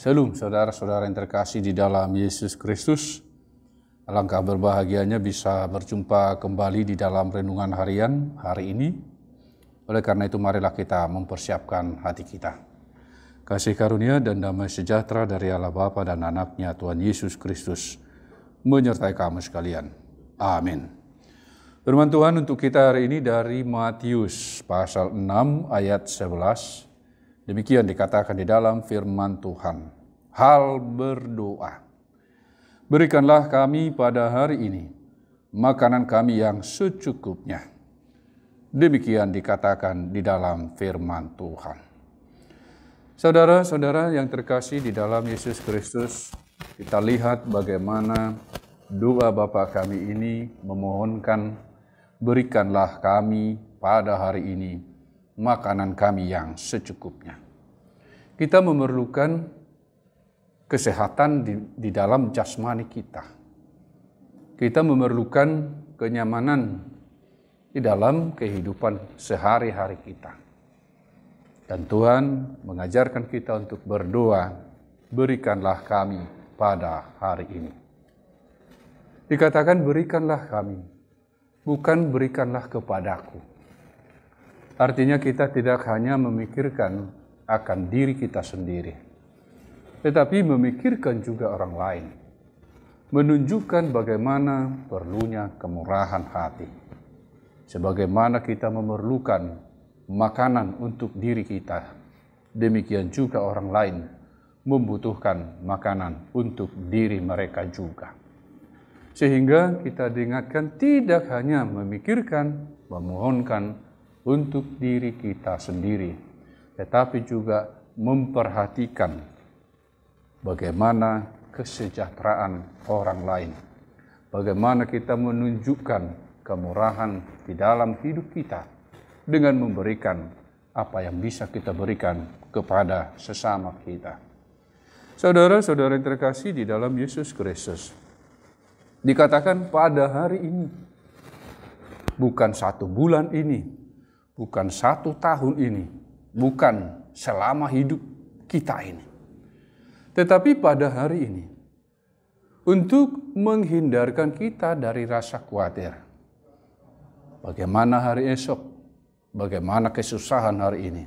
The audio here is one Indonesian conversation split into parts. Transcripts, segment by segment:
Shalom saudara-saudara yang terkasih di dalam Yesus Kristus. Alangkah berbahagianya bisa berjumpa kembali di dalam renungan harian hari ini. Oleh karena itu marilah kita mempersiapkan hati kita. Kasih karunia dan damai sejahtera dari Allah Bapa dan Anaknya Tuhan Yesus Kristus menyertai kamu sekalian. Amin. Firman Tuhan untuk kita hari ini dari Matius pasal 6 ayat 11. Demikian dikatakan di dalam firman Tuhan. Hal berdoa. Berikanlah kami pada hari ini makanan kami yang secukupnya. Demikian dikatakan di dalam firman Tuhan. Saudara-saudara yang terkasih di dalam Yesus Kristus, kita lihat bagaimana doa Bapa kami ini memohonkan, berikanlah kami pada hari ini makanan kami yang secukupnya. Kita memerlukan kesehatan di dalam jasmani kita. Kita memerlukan kenyamanan di dalam kehidupan sehari-hari kita. Dan Tuhan mengajarkan kita untuk berdoa, berikanlah kami pada hari ini. Dikatakan berikanlah kami, bukan berikanlah kepadaku. Artinya kita tidak hanya memikirkan akan diri kita sendiri, tetapi memikirkan juga orang lain. Menunjukkan bagaimana perlunya kemurahan hati. Sebagaimana kita memerlukan makanan untuk diri kita, demikian juga orang lain membutuhkan makanan untuk diri mereka juga. Sehingga kita diingatkan tidak hanya memikirkan, memohonkan untuk diri kita sendiri, tetapi juga memperhatikan bagaimana kesejahteraan orang lain. Bagaimana kita menunjukkan kemurahan di dalam hidup kita dengan memberikan apa yang bisa kita berikan kepada sesama kita. Saudara-saudara yang terkasih di dalam Yesus Kristus, dikatakan pada hari ini, bukan 1 bulan ini, bukan 1 tahun ini, bukan selama hidup kita ini. Tetapi pada hari ini, untuk menghindarkan kita dari rasa khawatir. Bagaimana hari esok? Bagaimana kesusahan hari ini?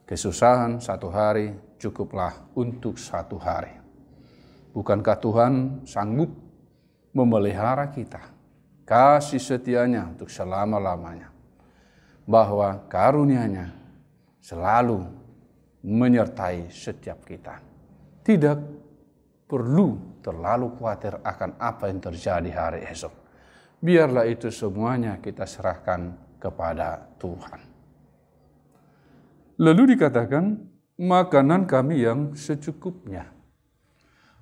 Kesusahan 1 hari cukuplah untuk 1 hari. Bukankah Tuhan sanggup memelihara kita? Kasih setianya untuk selama-lamanya. Bahwa karunia-Nya selalu menyertai setiap kita. Tidak perlu terlalu khawatir akan apa yang terjadi hari esok. Biarlah itu semuanya kita serahkan kepada Tuhan. Lalu dikatakan, makanan kami yang secukupnya.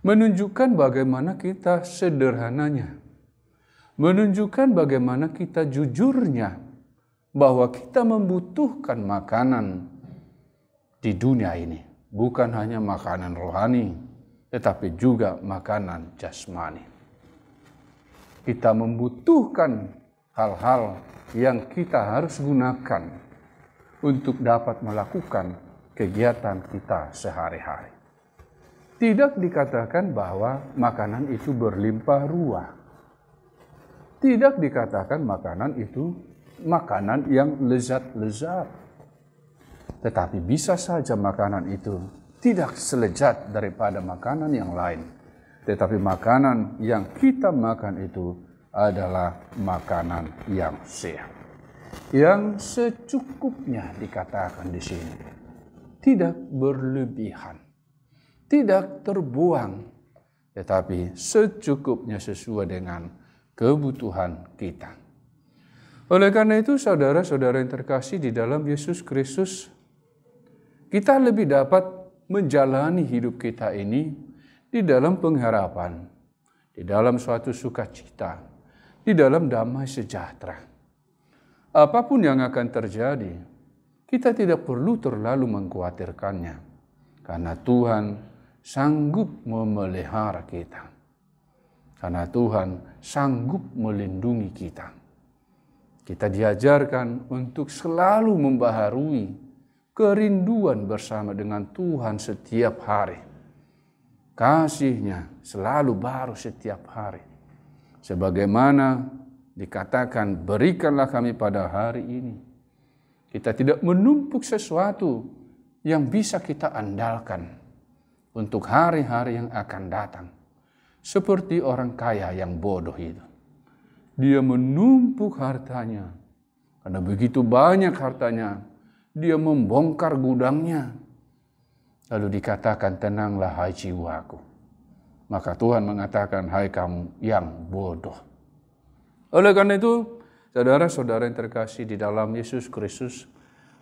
Menunjukkan bagaimana kita sederhananya. Menunjukkan bagaimana kita jujurnya. Bahwa kita membutuhkan makanan di dunia ini. Bukan hanya makanan rohani, tetapi juga makanan jasmani. Kita membutuhkan hal-hal yang kita harus gunakan untuk dapat melakukan kegiatan kita sehari-hari. Tidak dikatakan bahwa makanan itu berlimpah ruah. Tidak dikatakan makanan itu makanan yang lezat-lezat. Tetapi bisa saja makanan itu tidak selezat daripada makanan yang lain. Tetapi makanan yang kita makan itu adalah makanan yang sehat. Yang secukupnya dikatakan di sini. Tidak berlebihan. Tidak terbuang. Tetapi secukupnya sesuai dengan kebutuhan kita. Oleh karena itu, saudara-saudara yang terkasih di dalam Yesus Kristus, kita lebih dapat menjalani hidup kita ini di dalam pengharapan, di dalam suatu sukacita, di dalam damai sejahtera. Apapun yang akan terjadi, kita tidak perlu terlalu mengkhawatirkannya, karena Tuhan sanggup memelihara kita, karena Tuhan sanggup melindungi kita. Kita diajarkan untuk selalu membaharui kerinduan bersama dengan Tuhan setiap hari. Kasih-Nya selalu baru setiap hari. Sebagaimana dikatakan, berikanlah kami pada hari ini. Kita tidak menumpuk sesuatu yang bisa kita andalkan untuk hari-hari yang akan datang. Seperti orang kaya yang bodoh itu. Dia menumpuk hartanya. Karena begitu banyak hartanya, dia membongkar gudangnya. Lalu dikatakan, tenanglah hai jiwaku. Maka Tuhan mengatakan, hai kamu yang bodoh. Oleh karena itu, saudara-saudara yang terkasih di dalam Yesus Kristus,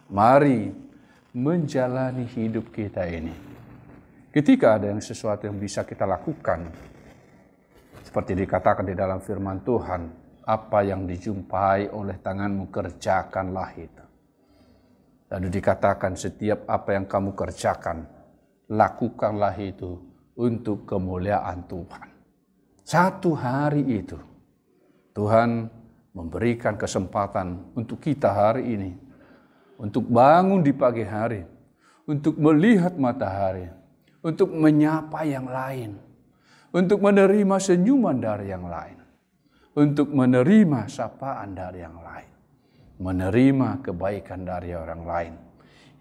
mari menjalani hidup kita ini. Ketika ada sesuatu yang bisa kita lakukan, seperti dikatakan di dalam firman Tuhan, apa yang dijumpai oleh tanganmu, kerjakanlah itu. Lalu dikatakan, setiap apa yang kamu kerjakan, lakukanlah itu untuk kemuliaan Tuhan. Satu hari itu, Tuhan memberikan kesempatan untuk kita hari ini, untuk bangun di pagi hari, untuk melihat matahari, untuk menyapa yang lain, untuk menerima senyuman dari yang lain, untuk menerima sapaan dari yang lain, menerima kebaikan dari orang lain.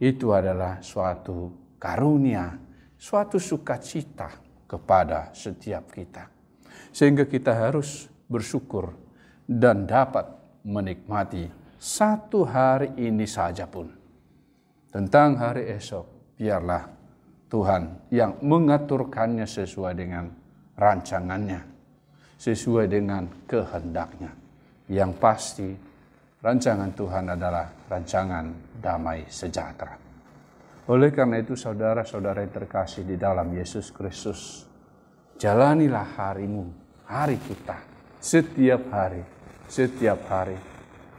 Itu adalah suatu karunia, suatu sukacita kepada setiap kita. Sehingga kita harus bersyukur dan dapat menikmati satu hari ini saja pun. Tentang hari esok, biarlah Tuhan yang mengaturkannya sesuai dengan rancangannya, sesuai dengan kehendaknya. Yang pasti, rancangan Tuhan adalah rancangan damai sejahtera. Oleh karena itu, saudara-saudara yang terkasih di dalam Yesus Kristus, jalanilah harimu, hari kita, setiap hari,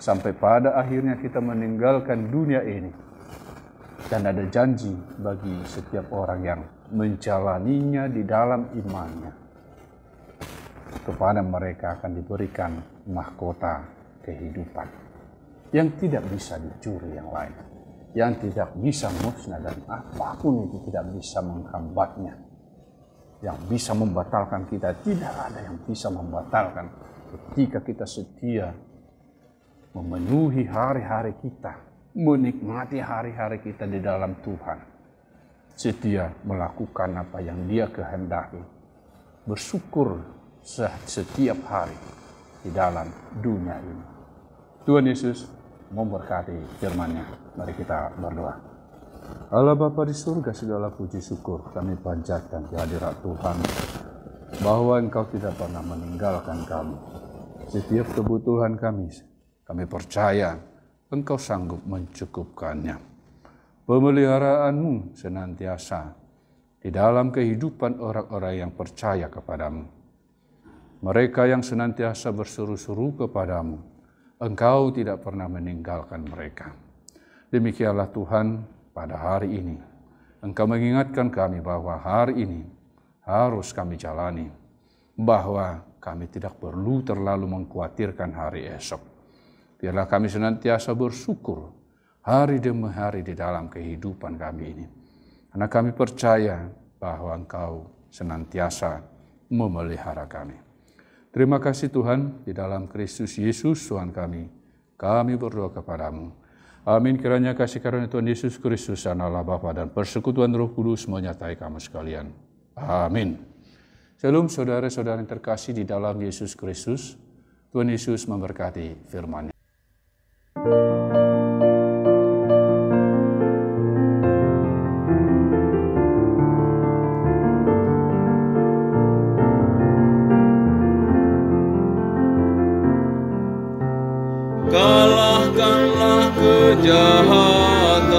sampai pada akhirnya kita meninggalkan dunia ini. Dan ada janji bagi setiap orang yang menjalaninya di dalam imannya. Kepada mereka akan diberikan mahkota kehidupan yang tidak bisa dicuri yang lain, yang tidak bisa musnah, dan apapun itu tidak bisa menghambatnya. Yang bisa membatalkan kita, tidak ada yang bisa membatalkan ketika kita setia memenuhi hari-hari kita, menikmati hari-hari kita di dalam Tuhan, setia melakukan apa yang Dia kehendaki, bersyukur setiap hari di dalam dunia ini. Tuhan Yesus memberkati firman-Nya. Mari kita berdoa. Allah Bapa di surga, segala puji syukur kami panjatkan di hadirat Tuhan, bahwa Engkau tidak pernah meninggalkan kami. Setiap kebutuhan kami percaya Engkau sanggup mencukupkannya. Pemeliharaanmu senantiasa di dalam kehidupan orang-orang yang percaya kepadamu. Mereka yang senantiasa berseru-seru kepadamu, Engkau tidak pernah meninggalkan mereka. Demikianlah Tuhan, pada hari ini Engkau mengingatkan kami bahwa hari ini harus kami jalani, bahwa kami tidak perlu terlalu mengkhawatirkan hari esok. Biarlah kami senantiasa bersyukur hari demi hari di dalam kehidupan kami ini. Karena kami percaya bahwa Engkau senantiasa memelihara kami. Terima kasih Tuhan, di dalam Kristus Yesus Tuhan kami berdoa kepadamu. Amin. Kiranya kasih karunia Tuhan Yesus Kristus, Allah Bapa dan persekutuan Roh Kudus menyertai kamu sekalian. Amin. Shalom saudara-saudara yang terkasih di dalam Yesus Kristus. Tuhan Yesus memberkati firman-Nya. Kalahkanlah kejahatan.